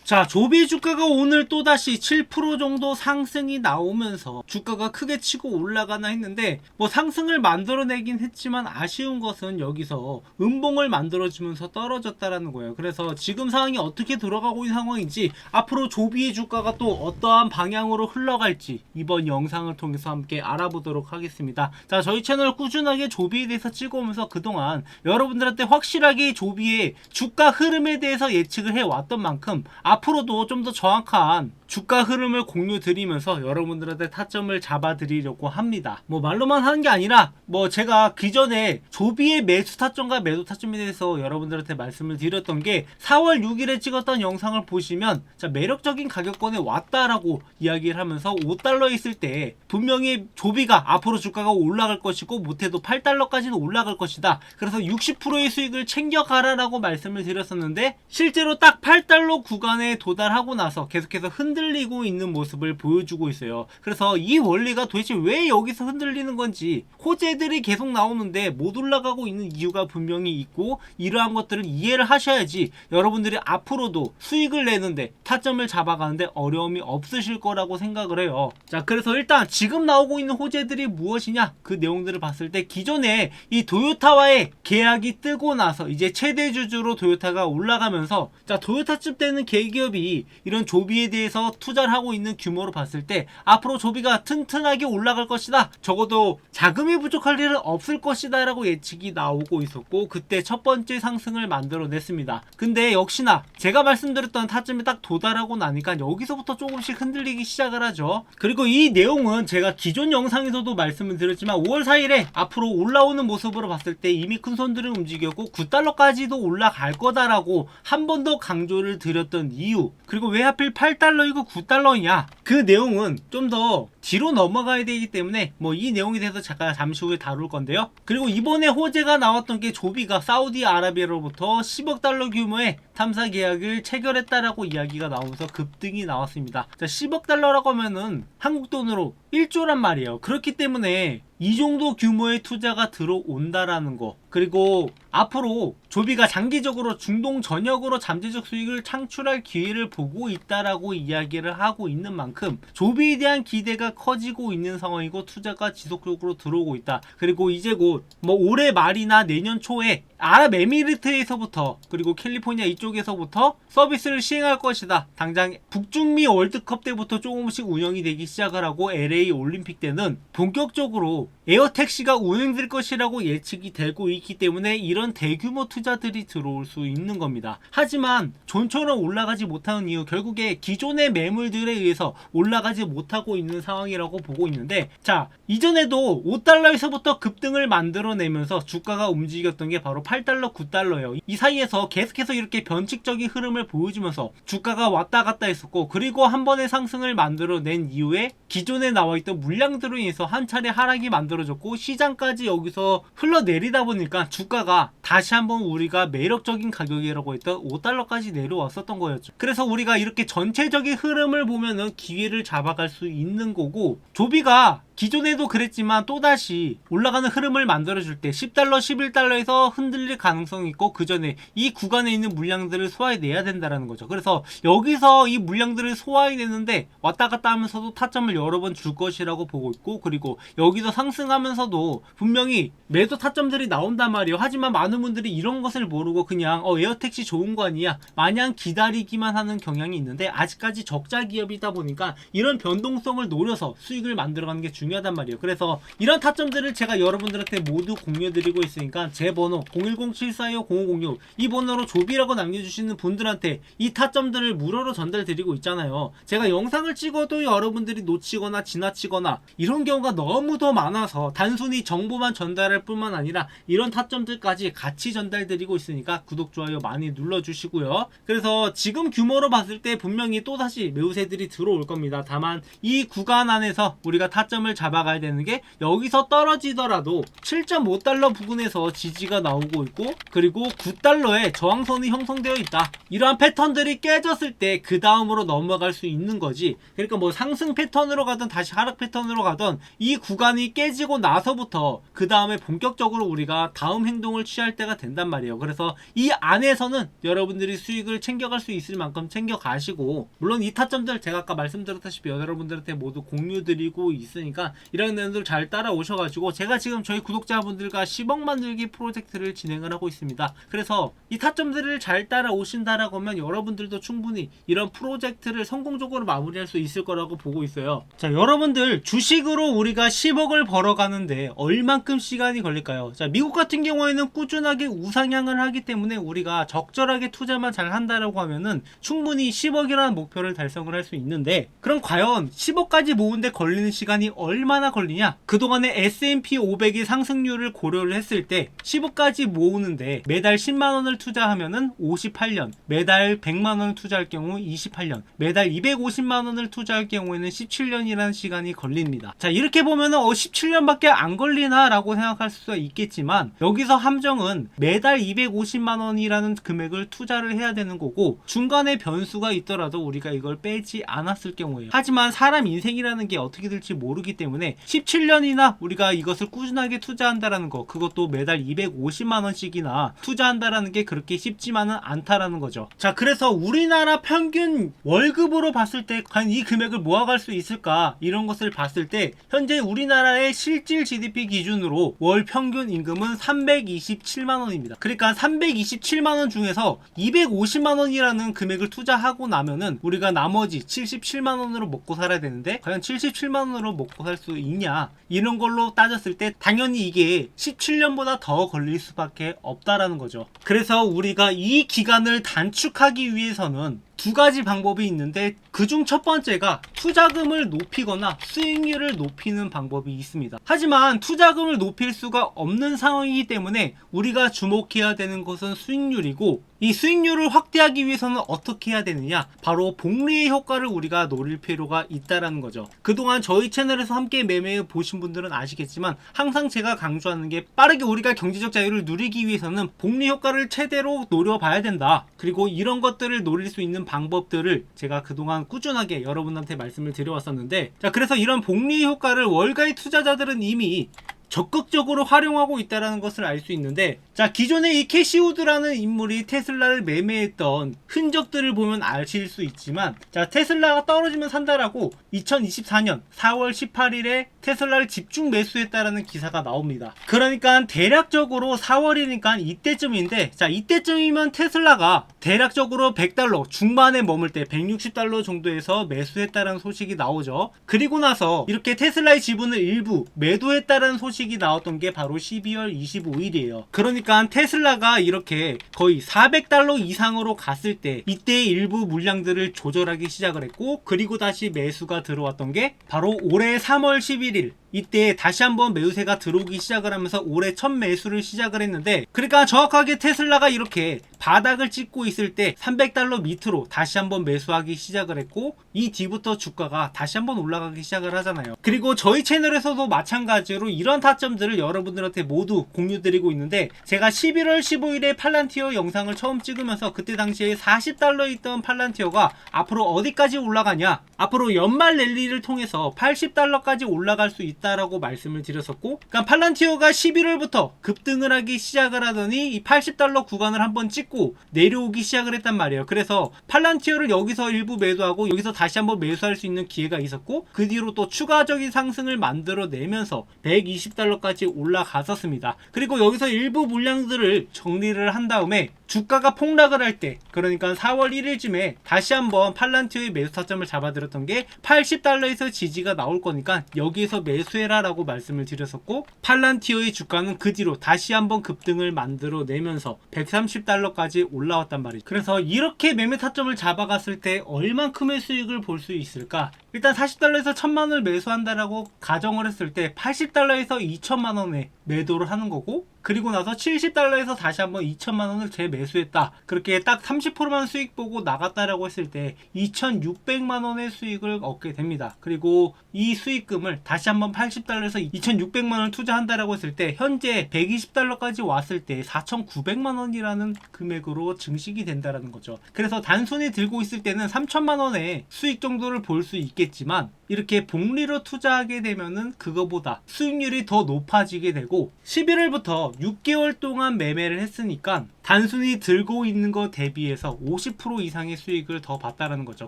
자, 조비 주가가 오늘 또다시 7% 정도 상승이 나오면서 주가가 크게 치고 올라가나 했는데 뭐 상승을 만들어내긴 했지만 아쉬운 것은 여기서 음봉을 만들어주면서 떨어졌다라는 거예요. 그래서 지금 상황이 어떻게 돌아가고 있는 상황인지, 앞으로 조비의 주가가 또 어떠한 방향으로 흘러갈지 이번 영상을 통해서 함께 알아보도록 하겠습니다. 자, 저희 채널 꾸준하게 조비에 대해서 찍어오면서 그동안 여러분들한테 확실하게 조비의 주가 흐름에 대해서 예측을 해왔던 만큼 앞으로도 좀 더 정확한 주가 흐름을 공유 드리면서 여러분들한테 타점을 잡아 드리려고 합니다. 뭐 말로만 하는 게 아니라 뭐 제가 기존에 조비의 매수 타점과 매도 타점에 대해서 여러분들한테 말씀을 드렸던 게 4월 6일에 찍었던 영상을 보시면, 자, 매력적인 가격권에 왔다라고 이야기를 하면서 5달러에 있을 때 분명히 조비가 앞으로 주가가 올라갈 것이고 못해도 8달러까지는 올라갈 것이다. 그래서 60%의 수익을 챙겨가라라고 말씀을 드렸었는데, 실제로 딱 8달러 구간에 도달하고 나서 계속해서 흔들리고 있는 모습을 보여주고 있어요. 그래서 이 원리가 도대체 왜 여기서 흔들리는 건지, 호재들이 계속 나오는데 못 올라가고 있는 이유가 분명히 있고, 이러한 것들을 이해를 하셔야지 여러분들이 앞으로도 수익을 내는데, 타점을 잡아가는데 어려움이 없으실 거라고 생각을 해요. 자, 그래서 일단 지금 나오고 있는 호재들이 무엇이냐, 그 내용들을 봤을 때 기존에 이 도요타와의 계약이 뜨고 나서 이제 최대 주주로 도요타가 올라가면서, 자, 도요타쯤 되는 대기업이 이런 조비에 대해서 투자를 하고 있는 규모로 봤을 때 앞으로 조비가 튼튼하게 올라갈 것이다, 적어도 자금이 부족할 일은 없을 것이다 라고 예측이 나오고 있었고, 그때 첫 번째 상승을 만들어냈습니다. 근데 역시나 제가 말씀드렸던 타점에 딱 도달하고 나니까 여기서부터 조금씩 흔들리기 시작을 하죠. 그리고 이 내용은 제가 기존 영상에서도 말씀을 드렸지만 5월 4일에 앞으로 올라오는 모습으로 봤을 때 이미 큰 손들은 움직였고 9달러까지도 올라갈 거다라고 한 번 더 강조를 드렸던 이유, 그리고 왜 하필 8달러이고 9달러냐, 그 내용은 좀 더 뒤로 넘어가야 되기 때문에 뭐 이 내용에 대해서 잠시 후에 다룰 건데요. 그리고 이번에 호재가 나왔던 게 조비가 사우디아라비아로부터 10억 달러 규모의 탐사 계약을 체결했다라고 이야기가 나오면서 급등이 나왔습니다. 자, 10억 달러라고 하면은 한국 돈으로 1조란 말이에요. 그렇기 때문에 이 정도 규모의 투자가 들어온다라는 거, 그리고 앞으로 조비가 장기적으로 중동 전역으로 잠재적 수익을 창출할 기회를 보고 있다라고 이야기를 하고 있는 만큼 조비에 대한 기대가 커지고 있는 상황이고 투자가 지속적으로 들어오고 있다. 그리고 이제 곧 뭐 올해 말이나 내년 초에 아랍에미리트에서부터 그리고 캘리포니아 이쪽에서부터 서비스를 시행할 것이다. 당장 북중미 월드컵 때부터 조금씩 운영이 되기 시작을 하고 LA 올림픽 때는 본격적으로 에어택시가 운행될 것이라고 예측이 되고 있기 때문에 이런 대규모 투자들이 들어올 수 있는 겁니다. 하지만 좀처럼 올라가지 못하는 이유, 결국에 기존의 매물들에 의해서 올라가지 못하고 있는 상황이라고 보고 있는데, 자, 이전에도 5달러에서부터 급등을 만들어내면서 주가가 움직였던 게 바로 8달러, 9달러예요. 이 사이에서 계속해서 이렇게 변칙적인 흐름을 보여주면서 주가가 왔다 갔다 했었고, 그리고 한 번의 상승을 만들어낸 이후에 기존에 나와있던 물량들로 인해서 한 차례 하락이 만들어졌고 시장까지 여기서 흘러내리다 보니까 주가가 다시 한번 우리가 매력적인 가격이라고 했던 5달러까지 내려왔었던 거였죠. 그래서 우리가 이렇게 전체적인 흐름을 보면은 기회를 잡아갈 수 있는 거고, 조비가 기존에도 그랬지만 또다시 올라가는 흐름을 만들어줄 때 10달러, 11달러에서 흔들릴 가능성이 있고, 그 전에 이 구간에 있는 물량들을 소화해내야 된다는 거죠. 그래서 여기서 이 물량들을 소화해내는데 왔다 갔다 하면서도 타점을 여러 번 줄 것이라고 보고 있고, 그리고 여기서 상승하면서도 분명히 매도 타점들이 나온단 말이에요. 하지만 많은 분들이 이런 것을 모르고 그냥 에어택시 좋은 거 아니야 마냥 기다리기만 하는 경향이 있는데, 아직까지 적자 기업이다 보니까 이런 변동성을 노려서 수익을 만들어가는 게 중요하단 말이에요. 그래서 이런 타점들을 제가 여러분들한테 모두 공유드리고 있으니까 제 번호 010-742-0506 이 번호로 조비라고 남겨주시는 분들한테 이 타점들을 무료로 전달드리고 있잖아요. 제가 영상을 찍어도 여러분들이 놓치거나 지나치거나 이런 경우가 너무 더 많아서 단순히 정보만 전달할 뿐만 아니라 이런 타점들까지 같이 전달드리고 있으니까 구독, 좋아요 많이 눌러주시고요. 그래서 지금 규모로 봤을 때 분명히 또다시 매우새들이 들어올 겁니다. 다만 이 구간 안에서 우리가 타점을 잡아가야 되는 게 여기서 떨어지더라도 7.5달러 부근에서 지지가 나오고 있고 그리고 9달러에 저항선이 형성되어 있다. 이러한 패턴들이 깨졌을 때 그 다음으로 넘어갈 수 있는 거지. 그러니까 뭐 상승 패턴으로 가든 다시 하락 패턴으로 가든 이 구간이 깨지고 나서부터 그 다음에 본격적으로 우리가 다음 행동을 취할 때가 된단 말이에요. 그래서 이 안에서는 여러분들이 수익을 챙겨갈 수 있을 만큼 챙겨가시고, 물론 이 타점들 제가 아까 말씀드렸다시피 여러분들한테 모두 공유드리고 있으니까 이런 내용들 잘 따라오셔가지고, 제가 지금 저희 구독자분들과 10억 만들기 프로젝트를 진행을 하고 있습니다. 그래서 이 타점들을 잘 따라오신다라고 하면 여러분들도 충분히 이런 프로젝트를 성공적으로 마무리할 수 있을 거라고 보고 있어요. 자, 여러분들 주식으로 우리가 10억을 벌어가는데 얼만큼 시간이 걸릴까요? 자, 미국 같은 경우에는 꾸준하게 우상향을 하기 때문에 우리가 적절하게 투자만 잘 한다라고 하면은 충분히 10억이라는 목표를 달성을 할 수 있는데, 그럼 과연 10억까지 모으는데 걸리는 시간이 얼마나 걸리냐? 그동안의 S&P 500의 상승률을 고려를 했을 때 10억까지 모으는데 매달 10만원을 투자하면은 58년, 매달 100만원을 투자할 경우 28년, 매달 250만원을 투자할 경우에는 17년이라는 시간이 걸립니다. 자, 이렇게 보면은 17년밖에 안 걸리나 라고 생각할 수가 있겠지만, 여기서 함정은 매달 250만원이라는 금액을 투자를 해야 되는 거고, 중간에 변수가 있더라도 우리가 이걸 빼지 않았을 경우에요. 하지만 사람 인생이라는 게 어떻게 될지 모르기 때문에 17년이나 우리가 이것을 꾸준하게 투자한다라는 거, 그것도 매달 250만원씩이나 투자한다라는 게 그렇게 쉽지만은 않다라는 거죠. 자, 그래서 우리나라 평균 월급으로 봤을 때 과연 이 금액을 모아갈 수 있을까, 이런 것을 봤을 때 현재 우리나라의 실질 GDP 기준으로 월 평균 임금은 327만원입니다. 그러니까 327만원 중에서 250만원이라는 금액을 투자하고 나면은 우리가 나머지 77만원으로 먹고 살아야 되는데, 과연 77만원으로 먹고 살 수 있냐, 이런 걸로 따졌을 때 당연히 이게 17년보다 더 걸릴 수밖에 없다라는 거죠. 그래서 우리가 이 기간을 단축하기 위해서는 두 가지 방법이 있는데, 그중 첫 번째가 투자금을 높이거나 수익률을 높이는 방법이 있습니다. 하지만 투자금을 높일 수가 없는 상황이기 때문에 우리가 주목해야 되는 것은 수익률이고, 이 수익률을 확대하기 위해서는 어떻게 해야 되느냐, 바로 복리의 효과를 우리가 노릴 필요가 있다라는 거죠. 그동안 저희 채널에서 함께 매매해 보신 분들은 아시겠지만 항상 제가 강조하는 게, 빠르게 우리가 경제적 자유를 누리기 위해서는 복리 효과를 최대로 노려봐야 된다. 그리고 이런 것들을 노릴 수 있는 방법들을 제가 그동안 꾸준하게 여러분한테 말씀을 드려왔었는데, 자, 그래서 이런 복리 효과를 월가의 투자자들은 이미 적극적으로 활용하고 있다는 것을 알 수 있는데, 자, 기존에 이 캐시 우드라는 인물이 테슬라를 매매했던 흔적들을 보면 아실 수 있지만, 자, 테슬라가 떨어지면 산다라고 2024년 4월 18일에 테슬라를 집중 매수했다라는 기사가 나옵니다. 그러니까 대략적으로 4월이니까 이때쯤인데, 자, 이때쯤이면 테슬라가 대략적으로 100달러 중반에 머물 때 160달러 정도에서 매수했다라는 소식이 나오죠. 그리고 나서 이렇게 테슬라의 지분을 일부 매도했다라는 소식이 나왔던 게 바로 12월 25일이에요. 그러니까 테슬라가 이렇게 거의 400달러 이상으로 갔을 때 이때 일부 물량들을 조절하기 시작을 했고, 그리고 다시 매수가 들어왔던 게 바로 올해 3월 11일, 이때 다시 한번 매수세가 들어오기 시작을 하면서 올해 첫 매수를 시작을 했는데, 그러니까 정확하게 테슬라가 이렇게 바닥을 찍고 있을 때 300달러 밑으로 다시 한번 매수하기 시작을 했고, 이 뒤부터 주가가 다시 한번 올라가기 시작을 하잖아요. 그리고 저희 채널에서도 마찬가지로 이런 타점들을 여러분들한테 모두 공유드리고 있는데, 제가 11월 15일에 팔란티어 영상을 처음 찍으면서 그때 당시에 40달러 있던 팔란티어가 앞으로 어디까지 올라가냐, 앞으로 연말 랠리를 통해서 80달러까지 올라갈 수 있다라고 말씀을 드렸었고, 그러니까 팔란티어가 11월부터 급등을 하기 시작을 하더니 이 80달러 구간을 한번 찍고 내려오기 시작을 했단 말이에요. 그래서 팔란티어를 여기서 일부 매도하고 여기서 다시 한번 매수할 수 있는 기회가 있었고, 그 뒤로 또 추가적인 상승을 만들어내면서 120달러까지 올라갔었습니다. 그리고 여기서 일부 물량들을 정리를 한 다음에 주가가 폭락을 할 때, 그러니까 4월 1일쯤에 다시 한번 팔란티어의 매수 타점을 잡아들었던 게 80달러에서 지지가 나올 거니까 여기에서 매수해라 라고 말씀을 드렸었고, 팔란티어의 주가는 그 뒤로 다시 한번 급등을 만들어내면서 130달러까지 올라왔단 말이죠. 그래서 이렇게 매매 타점을 잡아갔을 때 얼만큼의 수익을 볼 수 있을까? 일단 40달러에서 1000만원을 매수한다라고 가정을 했을 때 80달러에서 2000만원에 매도를 하는 거고, 그리고 나서 70달러에서 다시 한번 2000만원을 재매수했다. 그렇게 딱 30%만 수익 보고 나갔다라고 했을 때 2600만원의 수익을 얻게 됩니다. 그리고 이 수익금을 다시 한번 80달러에서 2600만원을 투자한다라고 했을 때 현재 120달러까지 왔을 때 4900만원이라는 금액으로 증식이 된다라는 거죠. 그래서 단순히 들고 있을 때는 3000만원의 수익 정도를 볼 수 있겠지만, 이렇게 복리로 투자하게 되면은 그거보다 수익률이 더 높아지게 되고, 11월부터 6개월 동안 매매를 했으니까 단순히 들고 있는 거 대비해서 50% 이상의 수익을 더 봤다라는 거죠.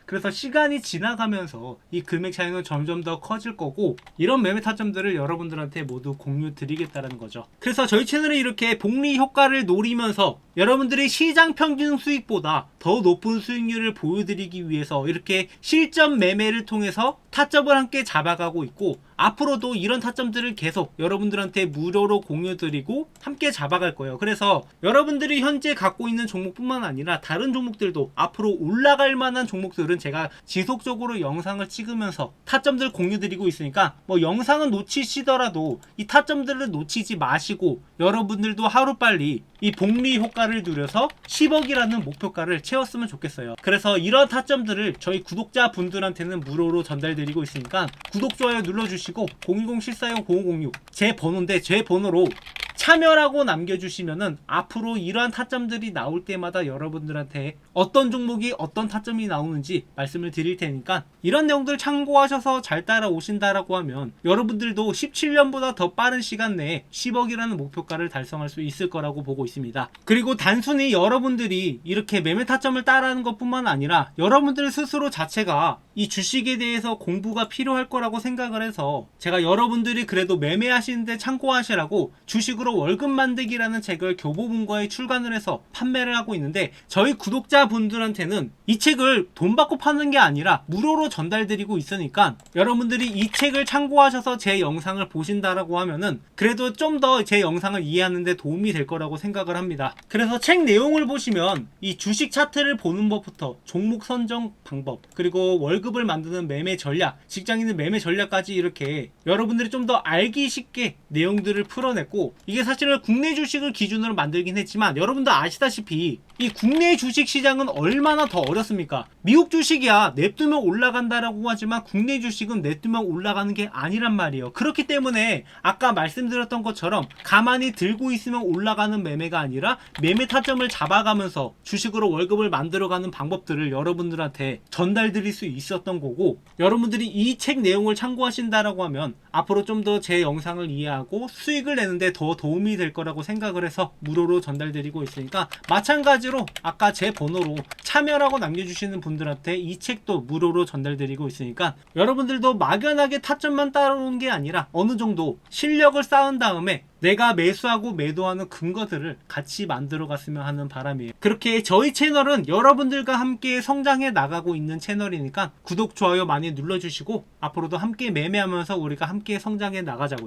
그래서 시간이 지나가면서 이 금액 차이는 점점 더 커질 거고, 이런 매매 타점들을 여러분들한테 모두 공유 드리겠다는 거죠. 그래서 저희 채널에 이렇게 복리 효과를 노리면서 여러분들이 시장 평균 수익보다 더 높은 수익률을 보여드리기 위해서 이렇게 실전 매매를 통해서 타점을 함께 잡아가고 있고, 앞으로도 이런 타점들을 계속 여러분들한테 무료로 공유드리고 함께 잡아갈 거예요. 그래서 여러분들이 현재 갖고 있는 종목뿐만 아니라 다른 종목들도 앞으로 올라갈 만한 종목들은 제가 지속적으로 영상을 찍으면서 타점들 공유드리고 있으니까, 뭐 영상은 놓치시더라도 이 타점들을 놓치지 마시고 여러분들도 하루빨리 이 복리 효과를 누려서 10억이라는 목표가를 채웠으면 좋겠어요. 그래서 이런 타점들을 저희 구독자분들한테는 무료로 전달드리고 있으니까 구독, 좋아요 눌러주시고 010-745-0506 제 번호인데, 제 번호로 참여라고 남겨주시면은 앞으로 이러한 타점들이 나올 때마다 여러분들한테 어떤 종목이 어떤 타점이 나오는지 말씀을 드릴 테니까, 이런 내용들 참고하셔서 잘 따라오신다라고 하면 여러분들도 17년보다 더 빠른 시간 내에 10억이라는 목표가를 달성할 수 있을 거라고 보고 있습니다. 그리고 단순히 여러분들이 이렇게 매매 타점을 따라하는 것뿐만 아니라 여러분들 스스로 자체가 이 주식에 대해서 공부가 필요할 거라고 생각을 해서 제가 여러분들이 그래도 매매하시는데 참고하시라고 주식으로 월급 만들기라는 책을 교보문고에 출간을 해서 판매를 하고 있는데, 저희 구독자분들한테는 이 책을 돈 받고 파는 게 아니라 무료로 전달드리고 있으니까 여러분들이 이 책을 참고하셔서 제 영상을 보신다라고 하면은 그래도 좀 더 제 영상을 이해하는 데 도움이 될 거라고 생각을 합니다. 그래서 책 내용을 보시면 이 주식 차트를 보는 법부터 종목 선정 방법, 그리고 월급을 만드는 매매 전략, 직장인의 매매 전략까지 이렇게 여러분들이 좀 더 알기 쉽게 내용들을 풀어냈고, 이게 사실은 국내 주식을 기준으로 만들긴 했지만 여러분도 아시다시피 이 국내 주식 시장은 얼마나 더 어렵습니까? 미국 주식이야 냅두면 올라간다라고 하지만 국내 주식은 냅두면 올라가는 게 아니란 말이에요. 그렇기 때문에 아까 말씀드렸던 것처럼 가만히 들고 있으면 올라가는 매매가 아니라 매매 타점을 잡아가면서 주식으로 월급을 만들어가는 방법들을 여러분들한테 전달드릴 수 있었던 거고, 여러분들이 이 책 내용을 참고하신다라고 하면 앞으로 좀 더 제 영상을 이해하고 수익을 내는데 더 도움이 될 거라고 생각을 해서 무료로 전달드리고 있으니까, 마찬가지로 아까 제 번호로 참여라고 남겨주시는 분들한테 이 책도 무료로 전달드리고 있으니까 여러분들도 막연하게 타점만 따라오는 게 아니라 어느 정도 실력을 쌓은 다음에 내가 매수하고 매도하는 근거들을 같이 만들어 갔으면 하는 바람이에요. 그렇게 저희 채널은 여러분들과 함께 성장해 나가고 있는 채널이니까 구독, 좋아요 많이 눌러주시고 앞으로도 함께 매매하면서 우리가 함께 성장해 나가자고요.